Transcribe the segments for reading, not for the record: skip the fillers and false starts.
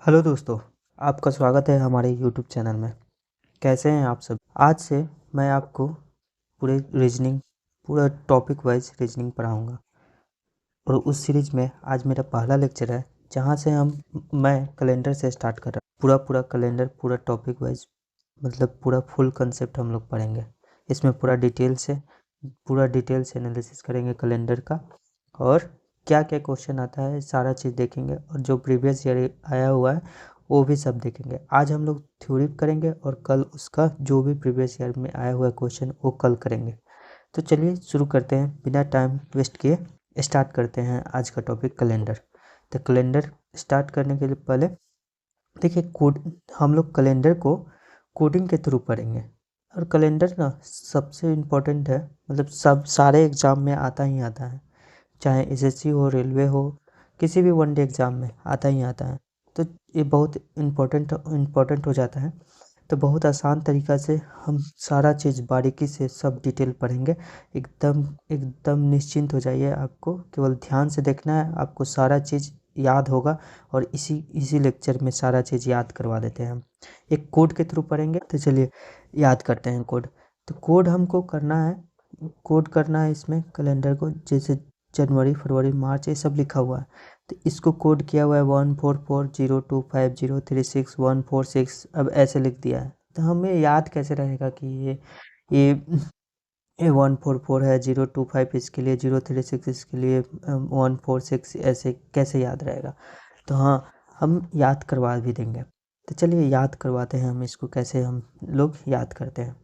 Hello दोस्तों, आपका स्वागत है हमारे यूट्यूब चैनल में। कैसे हैं आप सब? आज से मैं आपको पूरा टॉपिक वाइज रीजनिंग पढ़ाऊंगा। और उस सीरीज में आज मेरा पहला लेक्चर है, जहां से मैं कैलेंडर से स्टार्ट कर रहा हूँ। पूरा कैलेंडर, पूरा टॉपिक वाइज, मतलब पूरा फुल कंसेप्ट हम लोग पढ़ेंगे। इसमें पूरा डिटेल से एनालिसिस करेंगे कैलेंडर का, और क्या क्या क्वेश्चन आता है सारा चीज़ देखेंगे, और जो प्रीवियस ईयर आया हुआ है वो भी सब देखेंगे। आज हम लोग थ्योरी करेंगे और कल उसका जो भी प्रीवियस ईयर में आया हुआ क्वेश्चन वो कल करेंगे। तो चलिए शुरू करते हैं, बिना टाइम वेस्ट किए स्टार्ट करते हैं आज का टॉपिक कैलेंडर। तो कैलेंडर स्टार्ट करने के लिए पहले देखिए, कोड हम लोग कैलेंडर को कोडिंग के थ्रू पढ़ेंगे। और कैलेंडर ना सबसे इम्पोर्टेंट है, मतलब सब सारे एग्ज़ाम में आता ही आता है, चाहे एसएससी हो, रेलवे हो, किसी भी वनडे एग्ज़ाम में आता ही आता है। तो ये बहुत इम्पोर्टेंट हो जाता है। तो बहुत आसान तरीक़ा से हम सारा चीज़ बारीकी से सब डिटेल पढ़ेंगे। एकदम एकदम निश्चिंत हो जाइए, आपको केवल ध्यान से देखना है, आपको सारा चीज़ याद होगा। और इसी लेक्चर में सारा चीज़ याद करवा देते हैं हम। एक कोड के थ्रू पढ़ेंगे, तो चलिए याद करते हैं कोड। तो कोड हमको करना है इसमें कैलेंडर को, जैसे जनवरी, फरवरी, मार्च ये सब लिखा हुआ है। तो इसको कोड किया हुआ है 14402025061446। अब ऐसे लिख दिया है, तो हमें याद कैसे रहेगा कि ये 144 है, 025 इसके लिए, 036 इसके लिए, 146, ऐसे कैसे याद रहेगा? तो हाँ, हम याद करवा भी देंगे। तो चलिए याद करवाते हैं हम इसको, कैसे हम लोग याद करते हैं।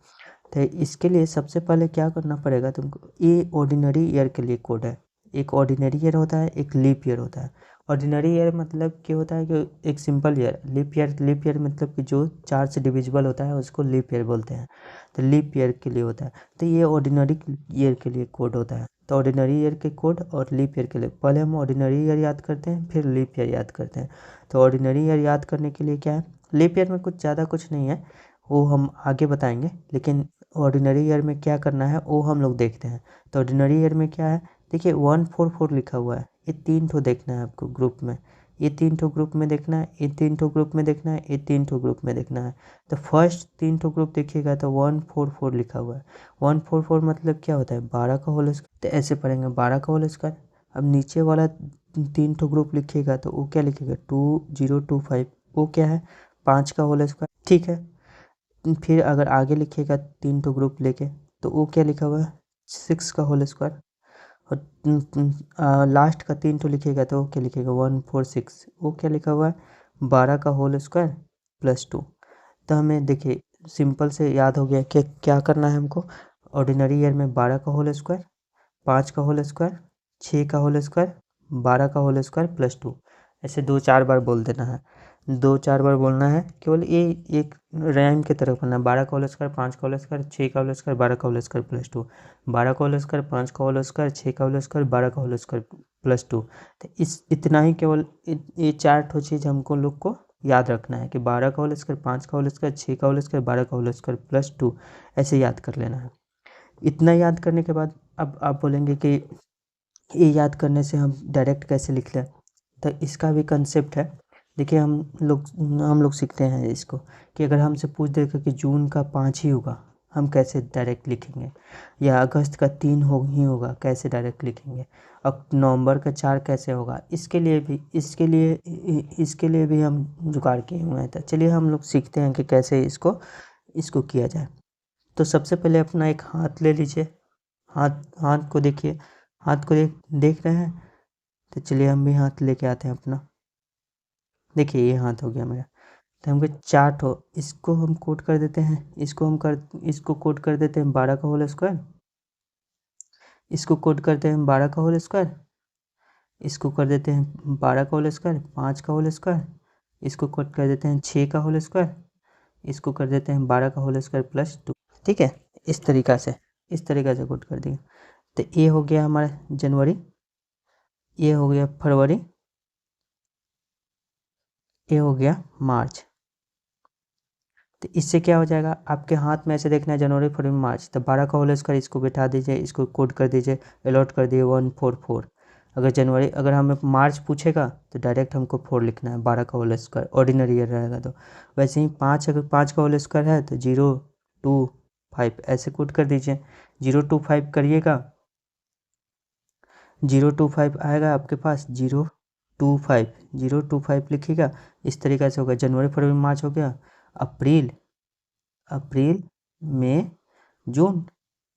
तो इसके लिए सबसे पहले क्या करना पड़ेगा तुमको, ये ऑर्डिनरी ईयर के लिए कोड है। एक ऑर्डिनरी ईयर होता है, एक लीप ईयर होता है। ऑर्डिनरी ईयर मतलब क्या होता है कि एक सिंपल ईयर। लीप ईयर मतलब कि जो 4 से डिविजिबल होता है उसको लीप ईयर बोलते हैं। तो लीप ईयर के लिए होता है। तो ये ऑर्डिनरी ईयर के लिए कोड होता है। तो ऑर्डिनरी ईयर के कोड और लीप ईयर के लिए पहले हम ऑर्डिनरी ईयर याद करते हैं, फिर लीप ईयर याद करते हैं। तो ऑर्डिनरी ईयर याद करने के लिए क्या है, लीप ईयर में कुछ नहीं है, वो हम आगे बताएंगे। लेकिन ऑर्डिनरी ईयर में क्या करना है वो हम लोग देखते हैं। तो ऑर्डिनरी ईयर में क्या है, देखिए 144 लिखा हुआ है। ये 3 ठो देखना है आपको ग्रुप में, ये 3 ठो ग्रुप में देखना है, ये 3 ठो ग्रुप में देखना है, ये 3 ठो ग्रुप में देखना है। तो फर्स्ट 3 ठो ग्रुप देखिएगा तो 144 लिखा हुआ है। 144 मतलब क्या होता है, 12 का होल स्क्वायर। तो ऐसे पढ़ेंगे 12 का होल स्क्वायर। अब नीचे वाला 3 ठो ग्रुप लिखिएगा तो वो क्या लिखेगा, 2025, वो क्या है, 5 का होल स्क्वायर, ठीक है। फिर अगर आगे लिखिएगा 3 ठो ग्रुप लेके, तो वो क्या लिखा हुआ है, 6 का होल स्क्वायर। और लास्ट का 3 ठो लिखिएगा तो वो क्या लिखेगा, 146, वो क्या लिखा हुआ है, 12 का होल स्क्वायर +2। तो हमें देखिए सिंपल से याद हो गया कि क्या करना है हमको। ऑर्डिनरी ईयर में 12 का होल स्क्वायर, 5 का होल स्क्वायर, 6 का होल स्क्वायर, 12 का होल स्क्वायर +2, ऐसे 2-4 बार बोल देना है। 2-4 बार बोलना है, केवल ये एक रैम की तरह करना है। 12 का होल स्क्वायर, 5 का होल स्क्वायर, 6 का होल स्क्वायर, 12 का होल स्क्वायर +2, 12 का होल स्क्वायर, 5 का होल स्क्वायर, 6 का होल स्क्वायर, 12 का होल स्क्वायर +2। तो इतना ही, केवल ये 4 ठो चीज़ हमको लोग को याद रखना है कि 12 का होल स्क्वायर, 5 का होल स्क्वायर, 6 का होल स्क्वायर, 12 का होल स्क्वायर +2, ऐसे याद कर लेना है। इतना याद करने के बाद अब आप बोलेंगे कि ये याद करने से हम डायरेक्ट कैसे लिख लें। तो इसका भी कंसेप्ट है। देखिए हम लोग सीखते हैं इसको, कि अगर हमसे पूछ देगा कि जून का 5 ही होगा, हम कैसे डायरेक्ट लिखेंगे, या अगस्त का 3 ही होगा, कैसे डायरेक्ट लिखेंगे, अब नवंबर का 4 कैसे होगा। इसके लिए भी हम जुगाड़ किए हुए हैं। तो चलिए हम लोग सीखते हैं कि कैसे इसको किया जाए। तो सबसे पहले अपना एक हाथ ले लीजिए। हाथ हाथ को देखिए, हाथ को देख रहे हैं। तो चलिए हम भी हाथ लेके आते हैं अपना। देखिए ये हाथ हो गया मेरा। तो हमको 4 ठो, इसको हम कोड कर देते हैं, इसको कोड कर देते हैं 12 का होल स्क्वायर, इसको कोड करते हैं 12 का होल स्क्वायर, इसको कर देते हैं 12 का होल स्क्वायर, 5 का होल स्क्वायर, इसको कोड कर देते हैं 6 का होल स्क्वायर, इसको कर देते हैं 12 का होल स्क्वायर +2। ठीक है, इस तरीका से कोड कर दिया। तो ये हो गया हमारा जनवरी, ये हो गया फरवरी, ये हो गया मार्च। तो इससे क्या हो जाएगा, आपके हाथ में ऐसे देखना है जनवरी, फरवरी, मार्च। तो 12 का होल स्क्वायर इसको बिठा दीजिए, इसको कोड कर दीजिए, अलॉट कर दिए 144। अगर हमें मार्च पूछेगा तो डायरेक्ट हमको 4 लिखना है, 12 का होल स्क्वायर ऑर्डिनरी ईयर रहेगा तो। वैसे ही 5 अगर 5 का होल स्क्वायर है तो 025 ऐसे कोड कर दीजिए। 025 करिएगा, 025 आएगा आपके पास, 025 लिखिएगा। इस तरीक़े से होगा। जनवरी फरवरी मार्च हो गया, अप्रैल मई जून,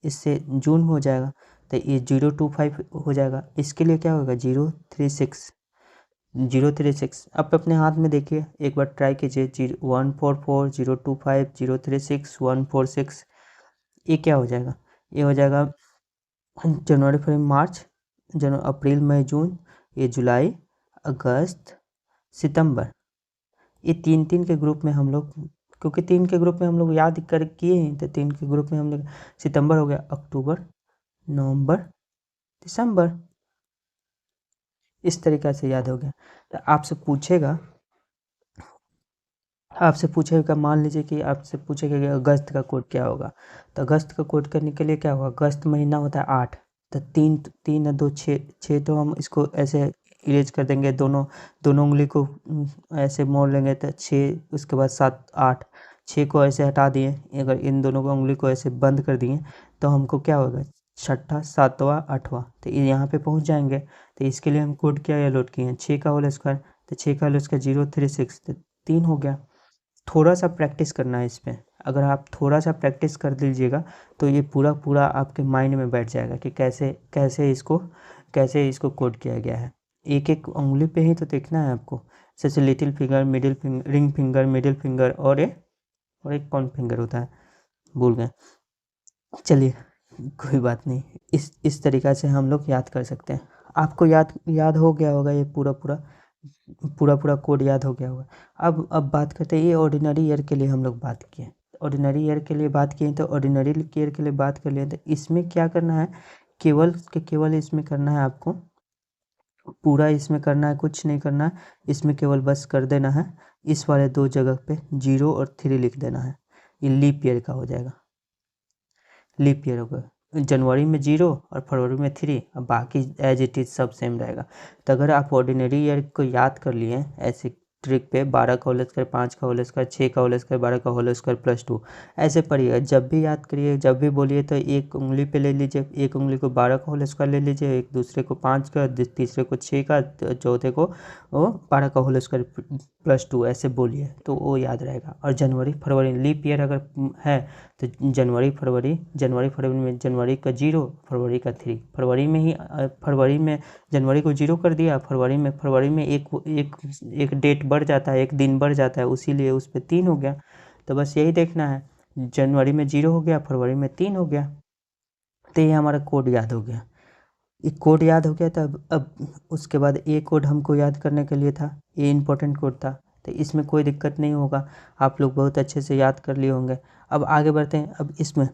इससे जून हो जाएगा तो ये 025 हो जाएगा। इसके लिए क्या होगा, 036। आप अपने हाथ में देखिए, एक बार ट्राई कीजिए। 144 025 036 146, ये क्या हो जाएगा, ये हो जाएगा जनवरी फरवरी मार्च, अप्रैल मई जून, ये जुलाई अगस्त सितंबर। ये 3 के ग्रुप में हम लोग, क्योंकि 3 के ग्रुप में हम लोग याद कर किए हैं, तो 3 के ग्रुप में हम लोग, सितंबर हो गया, अक्टूबर नवंबर दिसंबर, इस तरीक़े से याद हो गया। तो आपसे पूछेगा, मान लीजिए कि आपसे पूछेगा कि अगस्त का कोड क्या होगा, तो अगस्त का कोड करने के लिए क्या होगा, अगस्त महीना होता है 8, तो 3 और 2 6, तो हम इसको ऐसे इरेज कर देंगे, दोनों उंगली को ऐसे मोड़ लेंगे तो 6, उसके बाद 7 8, 6 को ऐसे हटा दिए, अगर इन दोनों को उंगली को ऐसे बंद कर दिए तो हमको क्या होगा, 6ठा 7वां 8वां, तो ये यहाँ पे पहुँच जाएंगे। तो इसके लिए हम कोड क्या लोड किए हैं, 6 का होल स्क्वायर, तो 6 का होल स्क्वायर 036, तो 3 हो गया। थोड़ा सा प्रैक्टिस करना है इस पर। अगर आप थोड़ा सा प्रैक्टिस कर लीजिएगा तो ये पूरा आपके माइंड में बैठ जाएगा कि कैसे इसको कोड किया गया है। एक एक उंगली पे ही तो देखना है आपको, जैसे little finger, middle finger, ring finger, middle finger, और एक कौन फिंगर होता है, भूल गए। चलिए कोई बात नहीं, इस तरीक़ा से हम लोग याद कर सकते हैं। आपको याद हो गया होगा, ये पूरा कोड याद हो गया होगा। अब बात करते हैं, ये ऑर्डिनरी ईयर के लिए हम लोग बात किए। ऑर्डिनरी ईयर के लिए बात किए तो ऑर्डिनरी ईयर के लिए बात कर लिए, तो इसमें क्या करना है, केवल इसमें करना है आपको, पूरा इसमें करना है, कुछ नहीं करना है। इसमें केवल बस कर देना है, इस वाले 2 जगह पे 0 और 3 लिख देना है। ये लीप ईयर का हो जाएगा, लीप ईयर होगा। जनवरी में 0 और फरवरी में 3, अब बाकी एज इट इज़ सब सेम रहेगा। तो अगर आप ऑर्डिनरी ईयर को याद कर लिए ऐसे ट्रिक पे, 12 का होल स्क्वायर, 5 का होल स्क्वायर, 6 का होल स्क्वायर, 12 का होल स्क्वायर प्लस 2, ऐसे पढ़िएगा। जब भी याद करिए, जब भी बोलिए तो एक उंगली पे ले लीजिए, एक उंगली को 12 का होल स्क्वायर ले लीजिए, एक दूसरे को 5 का, तीसरे को 6 का, चौथे को वो 12 का होल स्क्वायर प्लस 2, ऐसे बोलिए तो वो याद रहेगा। और जनवरी फरवरी लीप ईयर अगर है तो जनवरी फरवरी में जनवरी का 0, फरवरी का 3, फरवरी में जनवरी को 0 कर दिया, फरवरी में एक डेट बढ़ जाता है, एक दिन बढ़ जाता है, उसीलिए उस पर 3 हो गया। तो बस यही देखना है, जनवरी में 0 हो गया, फरवरी में 3 हो गया, तो ये हमारा कोड याद हो गया। एक कोड याद हो गया था। अब उसके बाद एक कोड हमको याद करने के लिए था, ये इम्पोर्टेंट कोड था, तो इसमें कोई दिक्कत नहीं होगा, आप लोग बहुत अच्छे से याद कर लिए होंगे। अब आगे बढ़ते हैं। अब इसमें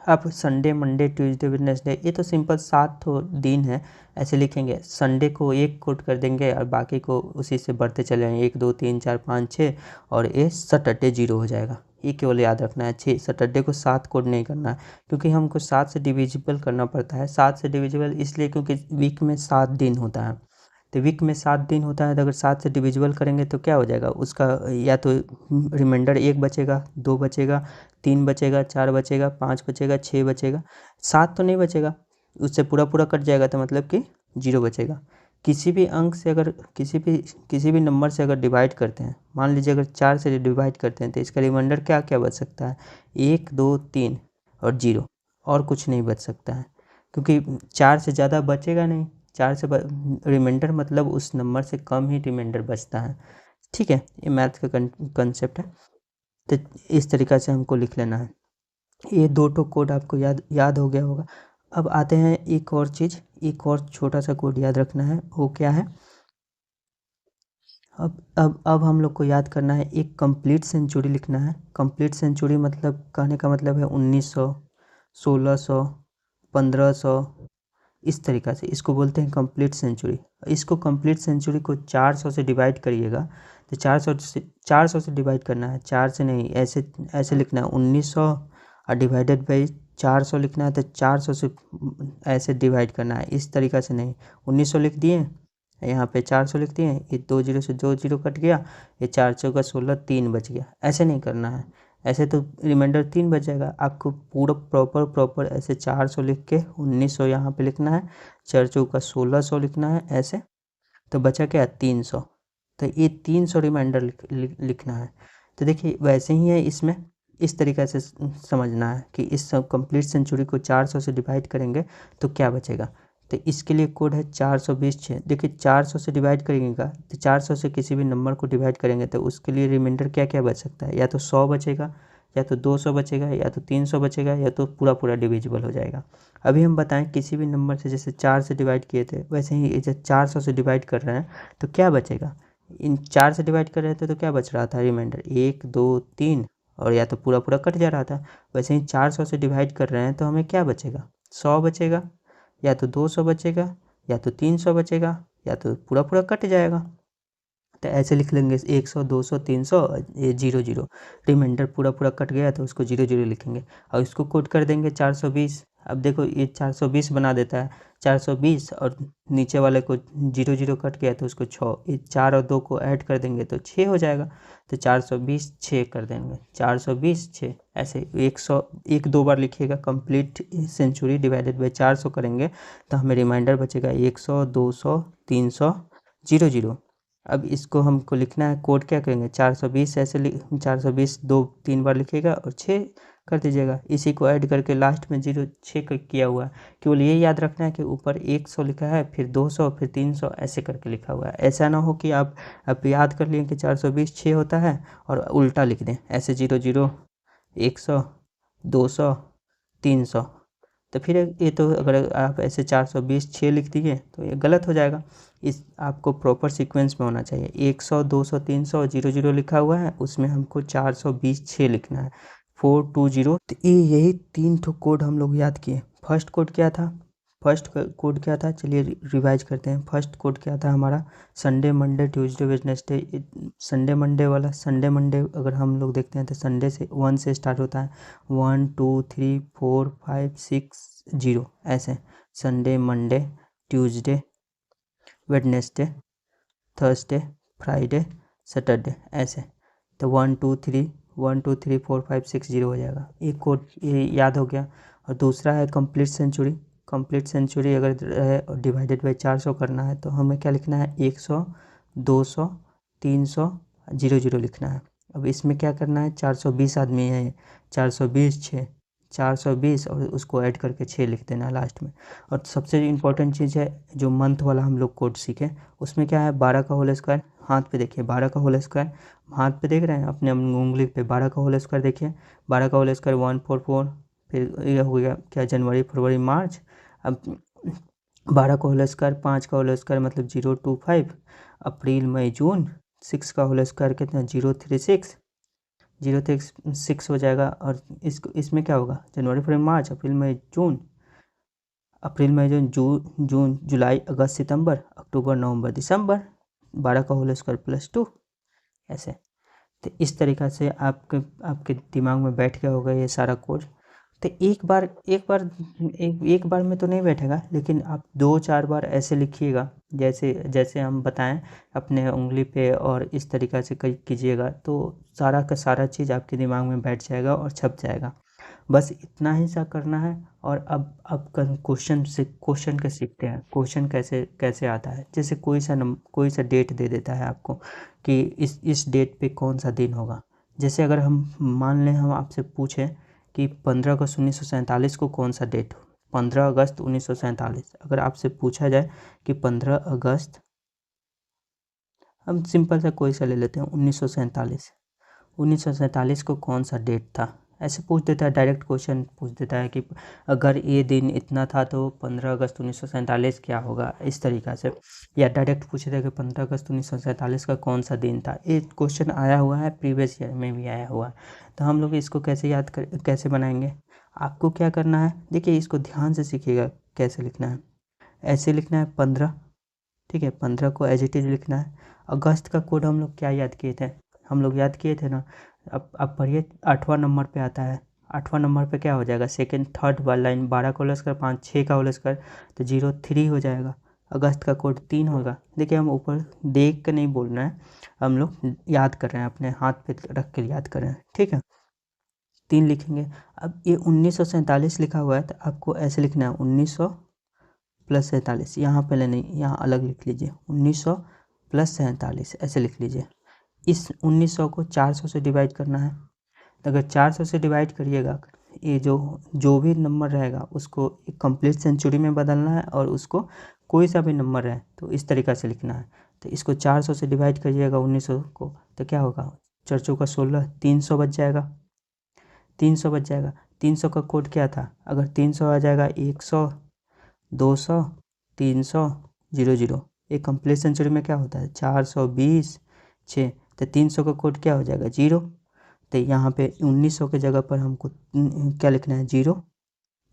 आप संडे, मंडे, ट्यूसडे, वेडनेसडे, ये तो सिंपल 7 तो दिन है, ऐसे लिखेंगे। संडे को एक कोड कर देंगे और बाकी को उसी से बढ़ते चले जाएंगे, 1 2 3 4 5 6, और ये सैटरडे 0 हो जाएगा। ये केवल याद रखना है, 6 सैटरडे को 7 कोड नहीं करना है, क्योंकि हमको 7 से डिविजिबल करना पड़ता है। 7 से डिविजिबल इसलिए क्योंकि वीक में 7 दिन होता है, तो वीक में 7 दिन होता है, तो अगर 7 से डिविजिबल करेंगे तो क्या हो जाएगा, उसका या तो रिमाइंडर 1 बचेगा, 2 बचेगा, 3 बचेगा, 4 बचेगा, 5 बचेगा, 6 बचेगा, 7 तो नहीं बचेगा, उससे पूरा कट जाएगा, तो मतलब कि 0 बचेगा। किसी भी अंक से अगर किसी भी नंबर से अगर डिवाइड करते हैं, मान लीजिए अगर 4 से डिवाइड करते हैं, तो इसका रिमाइंडर क्या क्या बच सकता है, 1 2 3 और 0, और कुछ नहीं बच सकता है, क्योंकि 4 से ज़्यादा बचेगा नहीं। 4 से रिमाइंडर मतलब उस नंबर से कम ही रिमाइंडर बचता है। ठीक है, ये मैथ का कंसेप्ट है, तो इस तरीक़ा से हमको लिख लेना है। ये 2 कोड आपको याद हो गया होगा। अब आते हैं एक और चीज़, एक और छोटा सा कोड याद रखना है, वो क्या है, अब हम लोग को याद करना है, एक कंप्लीट सेंचुरी लिखना है। कंप्लीट सेंचुरी मतलब, कहने का मतलब है 1900, 1600, 1500, इस तरीक़ा से इसको बोलते हैं कंप्लीट सेंचुरी। इसको कंप्लीट सेंचुरी को 400 से डिवाइड करिएगा, तो 400 से डिवाइड करना है, 4 से नहीं, ऐसे लिखना है, 1900 डिवाइडेड बाई 400 लिखना है तो 400 से ऐसे डिवाइड करना है, इस तरीक़ा से नहीं। 1900 लिख दिए, यहाँ पे 400 लिख दिए, ये 2 जीरो से 2 जीरो कट गया, ये 4 चौका 16, 3 बच गया। ऐसे नहीं करना है, ऐसे तो रिमाइंडर 3 बच जाएगा। आपको पूरा प्रॉपर ऐसे 400 लिख के 1900 यहाँ पे लिखना है, 4 चौका 1600 लिखना है ऐसे, तो बचा क्या 300। तो ये 300 रिमाइंडर लिखना है। तो देखिए वैसे ही है इसमें, इस तरीक़े से समझना है कि इस सब कंप्लीट सेंचुरी को 400 से डिवाइड करेंगे तो क्या बचेगा। तो इसके लिए कोड है 420/6। देखिए 400 से डिवाइड करेंगे तो 400 से किसी भी नंबर को डिवाइड करेंगे तो उसके लिए रिमाइंडर क्या क्या बच सकता है, या तो 100 बचेगा, या तो 200 बचेगा, या तो 300 बचेगा, या तो पूरा डिविजिबल हो जाएगा। अभी हम बताएं किसी भी नंबर से, जैसे 4 से डिवाइड किए थे वैसे ही इसे 400 से डिवाइड कर रहे हैं तो क्या बचेगा। इन 4 से डिवाइड कर रहे थे तो क्या बच रहा था रिमाइंडर 1 2 3, और या तो पूरा कट जा रहा था। वैसे ही 400 से डिवाइड कर रहे हैं तो हमें क्या बचेगा, 100 बचेगा, या तो 200 बचेगा, या तो 300 बचेगा, या तो पूरा कट जाएगा। तो ऐसे लिख लेंगे 100 200 300, ये 0 रिमाइंडर पूरा कट गया तो उसको 0 लिखेंगे और इसको कोड कर देंगे 420। अब देखो ये 420 बना देता है, 420 और नीचे वाले को 0 कट गया तो उसको 6, ये 4 और 2 को ऐड कर देंगे तो 6 हो जाएगा। तो 420 6 कर देंगे, 420 6, ऐसे 100 1 2 बार लिखिएगा। कंप्लीट सेंचुरी डिवाइडेड बाई 400 करेंगे तो हमें रिमाइंडर बचेगा 100 200 300 0। अब इसको हमको लिखना है, कोड क्या करेंगे 420 ऐसे 420 2 3 बार लिखिएगा और 6 कर दीजिएगा। इसी को ऐड करके लास्ट में 6 किया हुआ है। केवल ये याद रखना है कि ऊपर 100 लिखा है, फिर 200, फिर 300 ऐसे करके लिखा हुआ है। ऐसा ना हो कि आप याद कर लिए कि 420 6 होता है और उल्टा लिख दें ऐसे 0 100 200 300। तो फिर ये तो अगर आप ऐसे 420 6 लिख दिए तो ये गलत हो जाएगा। इस आपको प्रॉपर सीक्वेंस में होना चाहिए। 100 200 300 0 लिखा हुआ है, उसमें हमको 420 6 लिखना है 420। तो यही 3 ठो कोड हम लोग याद किए। फर्स्ट कोड क्या था, चलिए रिवाइज करते हैं। फर्स्ट कोड क्या था हमारा, Sunday Monday Tuesday Wednesday. Sunday Monday वाला, संडे मंडे अगर हम लोग देखते हैं तो संडे से 1 से स्टार्ट होता है, 1 2 3 4 5 6 0 ऐसे। Sunday Monday Tuesday Wednesday Thursday Friday Saturday ऐसे। तो 1 2 3 4 5 6 0 हो जाएगा। एक कोड ये याद हो गया। और दूसरा है कंप्लीट सेंचुरी। कंप्लीट सेंचुरी अगर है और डिवाइडेड बाई 400 करना है तो हमें क्या लिखना है 100 200 300 0 लिखना है। अब इसमें क्या करना है, 420 आदमी है, 420 6, 420 और उसको ऐड करके 6 लिख देना है लास्ट में। और सबसे इम्पोर्टेंट चीज़ है जो मंथ वाला हम लोग कोड सीखे, उसमें क्या है 12 का होल स्क्वायर। हाथ पे देखिए 12 का होल स्क्वायर, हाथ पे देख रहे हैं अपने उंगली पे 12 का होल स्क्वायर देखिए। 12 का होल स्क्वायर 144, फिर ये हो गया क्या जनवरी फरवरी मार्च। अब 12 का होल स्क्वायर 5 का होल स्क्वायर मतलब 025, अप्रैल मई जून। 6 का होल स्क्वायर कितना 036, 036 हो जाएगा। और इसमें क्या होगा जनवरी फरवरी मार्च अप्रैल मई जून, जून जुलाई अगस्त सितंबर अक्टूबर नवंबर दिसंबर। 12 का होल स्क्वायर +2 ऐसे। तो इस तरीक़ा से आपके दिमाग में बैठ गया होगा ये सारा कोड। तो एक बार में तो नहीं बैठेगा, लेकिन आप 2-4 बार ऐसे लिखिएगा जैसे जैसे हम बताएं अपने उंगली पे, और इस तरीक़ा से कीजिएगा तो सारा का सारा चीज़ आपके दिमाग में बैठ जाएगा और छप जाएगा। बस इतना ही सा करना है। और अब क्वेश्चन का सीखते हैं। क्वेश्चन कैसे आता है, जैसे कोई सा डेट दे देता है आपको कि इस डेट पे कौन सा दिन होगा। जैसे अगर हम मान लें हम आपसे पूछें कि 15 अगस्त 1947 को कौन सा डेट हो, 15 अगस्त 1947। अगर आपसे पूछा जाए कि 15 अगस्त, हम सिंपल सा कोई सा ले लेते हैं 1947 को कौन सा डेट था, ऐसे पूछ देता है। डायरेक्ट क्वेश्चन पूछ देता है कि अगर ये दिन इतना था तो 15 अगस्त 1947 क्या होगा, इस तरीक़ा से। या डायरेक्ट पूछ देता है कि 15 अगस्त 1947 का कौन सा दिन था। ये क्वेश्चन आया हुआ है, प्रीवियस ईयर में भी आया हुआ है। तो हम लोग इसको कैसे बनाएंगे, आपको क्या करना है, देखिए इसको ध्यान से सीखिएगा कैसे लिखना है। ऐसे लिखना है 15, ठीक है, 15 को एज इट इज़ लिखना है। अगस्त का कोड हम लोग क्या याद किए थे, हम लोग याद किए थे ना। अब पढ़िए 8वां नंबर पे आता है। 8वां नंबर पे क्या हो जाएगा, सेकेंड थर्ड वाला लाइन 12 का होल स्क्वायर 5 6 का होल स्क्वायर तो 03 हो जाएगा। अगस्त का कोड 3 होगा। देखिए हम ऊपर देख के नहीं बोल रहे हैं, हम लोग याद कर रहे हैं, अपने हाथ पे रख के याद कर रहे हैं, ठीक है। 3 लिखेंगे। अब ये 1947 लिखा हुआ है तो आपको ऐसे लिखना है 1900 प्लस 47, यहाँ पहले नहीं, यहाँ अलग लिख लीजिए 1900 प्लस 47 ऐसे लिख लीजिए। इस 1900 को 400 से डिवाइड करना है, तो अगर 400 से डिवाइड करिएगा, ये जो भी नंबर रहेगा उसको एक कंप्लीट सेंचुरी में बदलना है, और उसको कोई सा भी नंबर रहे तो इस तरीक़ा से लिखना है। तो इसको 400 से डिवाइड करिएगा 1900 को, तो क्या होगा, 4 चौका 16, 300 बच जाएगा, 300 बच जाएगा। 300 का कोड क्या था, अगर 300 आ जाएगा 100 200 300 00, एक कंप्लीट सेंचुरी में क्या होता है 420 6, तो 300 का कोड क्या हो जाएगा 0। तो यहाँ पे 1900 के जगह पर हमको क्या लिखना है 0,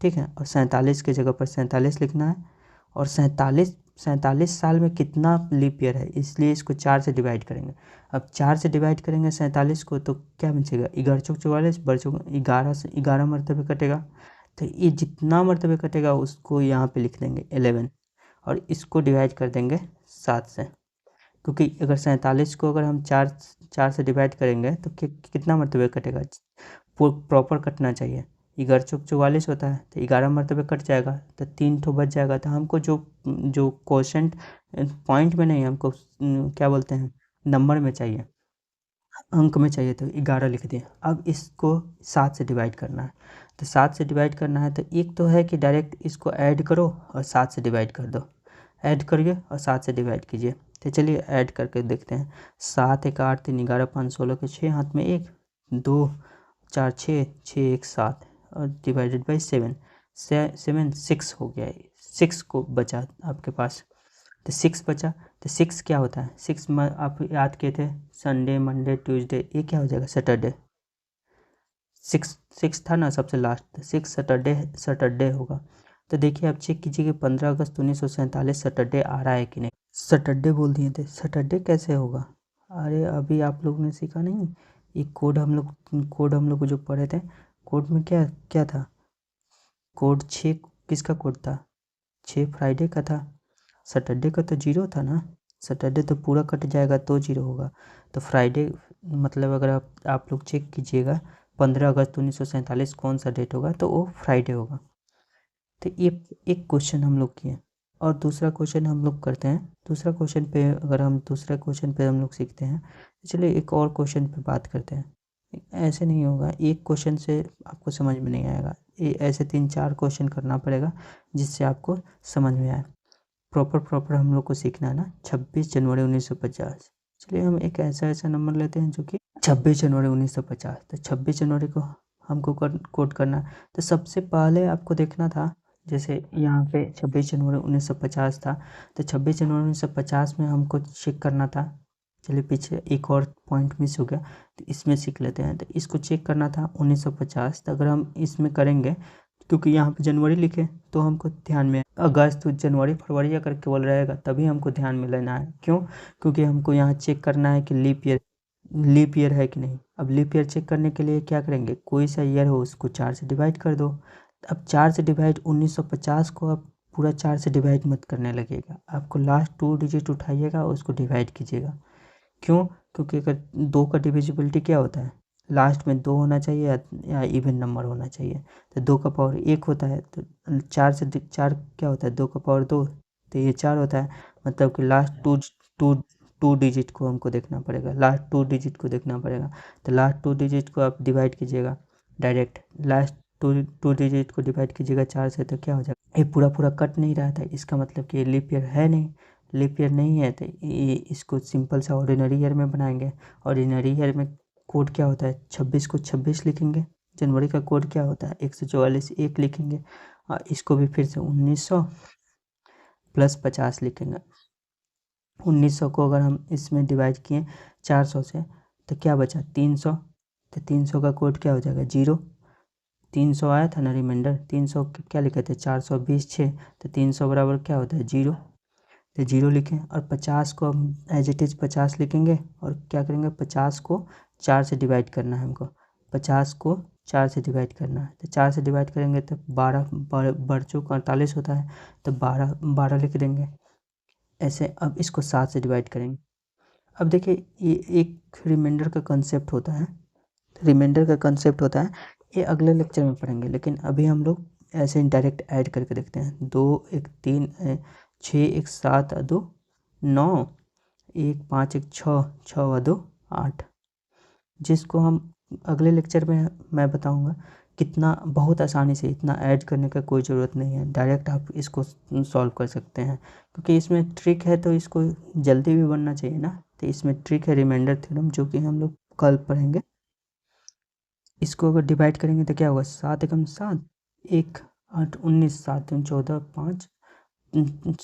ठीक है, और 47 के जगह पर 47 लिखना है। और 47 साल में कितना लीप ईयर है, इसलिए इसको 4 से डिवाइड करेंगे। अब 4 से डिवाइड करेंगे 47 को तो क्या बचेगा, 11 चौक 44, 11 से 11 मरतबे कटेगा, तो ये जितना मरतबे कटेगा उसको यहाँ पे लिख देंगे 11, और इसको डिवाइड कर देंगे 7 से, क्योंकि अगर 47 को अगर हम 4 से डिवाइड करेंगे तो कितना मरतबे कटेगा, प्रॉपर कटना चाहिए। 11 चौक 44 होता है तो 11 मरतबे कट जाएगा, तो 3 ठो बच जाएगा। तो हमको जो क्वोशंट पॉइंट में नहीं, हमको क्या बोलते हैं, नंबर में चाहिए, अंक में चाहिए, तो 11 लिख दिए। अब इसको 7 से डिवाइड करना है, तो 7 से डिवाइड करना है तो एक तो है कि डायरेक्ट इसको ऐड करो और 7 से डिवाइड कर दो, ऐड करिए और 7 से डिवाइड कीजिए। तो चलिए ऐड करके देखते हैं। 7 1 8 3 11 5 16 के 6 हाथ में 1 2 4 6 6 1 7 और डिवाइडेड बाई 7 6 हो गया, 6 को बचा आपके पास, तो 6 बचा। तो 6 क्या होता है, 6 आप याद किए थे, संडे मंडे ट्यूसडे, ये क्या हो जाएगा सैटरडे। 6 था ना सबसे लास्ट, 6 सैटरडे होगा। तो देखिए आप चेक कीजिए कि 15 अगस्त 1947 सैटरडे आ रहा है कि नहीं। सैटरडे बोल दिए थे, सैटरडे कैसे होगा, अरे अभी आप लोग ने सीखा नहीं, ये कोड हम लोग जो पढ़े थे, कोड में क्या क्या था, कोड 6 किसका कोड था, 6 फ्राइडे का था, सैटरडे का तो 0 था ना, सैटरडे तो पूरा कट जाएगा तो 0 होगा। तो फ्राइडे मतलब अगर आप लोग चेक कीजिएगा 15 अगस्त 1947 कौन सा डेट होगा, तो वो फ्राइडे होगा। तो ये एक क्वेश्चन हम लोग किए, और दूसरा क्वेश्चन हम लोग करते हैं। दूसरा क्वेश्चन पे अगर हम दूसरा क्वेश्चन पे हम लोग सीखते हैं, तो चलिए एक और क्वेश्चन पे बात करते हैं। ऐसे नहीं होगा, एक क्वेश्चन से आपको समझ में नहीं आएगा, ये ऐसे 3-4 क्वेश्चन करना पड़ेगा जिससे आपको समझ में आए। प्रॉपर हम लोग को सीखना है ना। 26 जनवरी 1950, चलिए हम एक ऐसा नंबर लेते हैं जो कि 26 जनवरी 1950। तो 26 जनवरी को हमको कोड करना है। तो सबसे पहले आपको देखना था, जैसे यहाँ पे 26 जनवरी 1950 था, तो 26 जनवरी 1950 में हमको चेक करना था। चलिए पीछे एक और पॉइंट मिस हो गया, तो इसमें सीख लेते हैं। तो इसको चेक करना था 1950, तो अगर हम इसमें करेंगे, क्योंकि यहाँ पे जनवरी लिखे तो हमको ध्यान में, अगस्त जनवरी फरवरी अगर केवल रहेगा तभी हमको ध्यान में लेना है। क्यों, क्योंकि हमको यहाँ चेक करना है कि लीप ईयर है कि नहीं। अब लीप ईयर चेक करने के लिए क्या करेंगे, कोई सा ईयर हो उसको 4 से डिवाइड कर दो। अब 4 से डिवाइड 1950 को आप पूरा 4 से डिवाइड मत करने लगेगा, आपको लास्ट 2 डिजिट उठाइएगा और उसको डिवाइड कीजिएगा। क्यों, क्योंकि अगर 2 का डिविजिबिलिटी क्या होता है, लास्ट में 2 होना चाहिए या इवन नंबर होना चाहिए। तो 2 का पावर 1 होता है, तो 4 क्या होता है, 2 का पावर 2, तो ये 4 होता है। मतलब कि लास्ट टू डिजिट को हमको देखना पड़ेगा, लास्ट 2 डिजिट को देखना पड़ेगा। तो लास्ट 2 डिजिट को आप डिवाइड कीजिएगा डायरेक्ट, लास्ट टू डिजिट को डिवाइड कीजिएगा 4 से, तो क्या हो जाएगा, ये पूरा कट नहीं रहा था, इसका मतलब कि ये लीप ईयर है नहीं। लीप ईयर नहीं है तो ये इसको सिंपल सा ऑर्डिनरी ईयर में बनाएंगे। ऑर्डिनरी ईयर में कोड क्या होता है, 26 को 26 लिखेंगे। जनवरी का कोड क्या होता है 144 1 लिखेंगे, और इसको भी फिर से 1900 प्लस 50 लिखेंगे। 1900 को अगर हम इसमें डिवाइड किए 400 से, तो क्या बचा 300, तो 300 का कोड क्या हो जाएगा 0। 300 आया था ना रिमाइंडर, 300 क्या लिखे थे 420 6, तो 300 बराबर क्या होता है 0, तो 0 लिखें। और 50 को हम एज इट इज़ 50 लिखेंगे, और क्या करेंगे 50 को 4 से डिवाइड करना है हमको। 50 को 4 से डिवाइड करना है, तो 4 से डिवाइड करेंगे तो 12 बढ़ चौक 48 होता है, तो 12 लिख देंगे ऐसे। अब इसको 7 से डिवाइड करेंगे। अब देखिए ये एक रिमाइंडर का कंसेप्ट होता है, ये अगले लेक्चर में पढ़ेंगे, लेकिन अभी हम लोग ऐसे डायरेक्ट ऐड करके देखते हैं। 2 1 3 6 1 7 2 9 1 5 1 6 6 2 8, जिसको हम अगले लेक्चर में मैं बताऊंगा कितना बहुत आसानी से, इतना ऐड करने का कोई ज़रूरत नहीं है, डायरेक्ट आप इसको सॉल्व कर सकते हैं, क्योंकि इसमें ट्रिक है तो इसको जल्दी भी बनना चाहिए ना। तो इसमें ट्रिक है रिमाइंडर थ्योरम, जो कि हम लोग कल पढ़ेंगे। इसको अगर डिवाइड करेंगे तो क्या होगा, 7 एकम 7 1 8 19 7 दूनी 14 5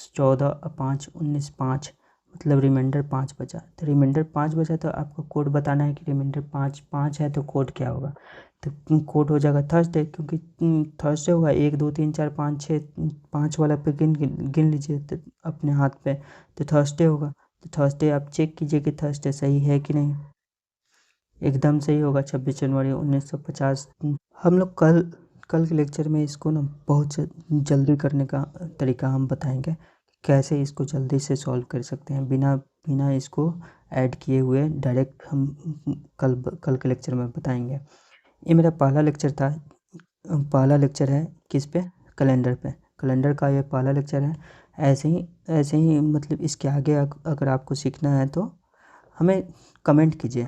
14 5 19 5, मतलब रिमाइंडर 5 बचा। तो रिमाइंडर 5 बचा तो आपको कोड बताना है कि रिमाइंडर 5 है तो कोड क्या होगा। तो कोड हो जाएगा थर्सडे, क्योंकि थर्सडे होगा 1 2 3 4 5 6, 5 वाला पे गिन लीजिए तो अपने हाथ पे, तो थर्सडे होगा। तो थर्सडे आप चेक कीजिए कि थर्सडे सही है कि नहीं, एकदम सही होगा, 26 जनवरी 1950। हम लोग कल के लेक्चर में इसको ना बहुत जल्दी करने का तरीका हम बताएंगे, कैसे इसको जल्दी से सॉल्व कर सकते हैं बिना बिना इसको ऐड किए हुए, डायरेक्ट हम कल के लेक्चर में बताएंगे। ये मेरा पहला लेक्चर है किस पे, कैलेंडर पे। कैलेंडर का ये पहला लेक्चर है। ऐसे ही मतलब इसके आगे अगर आपको सीखना है तो हमें कमेंट कीजिए।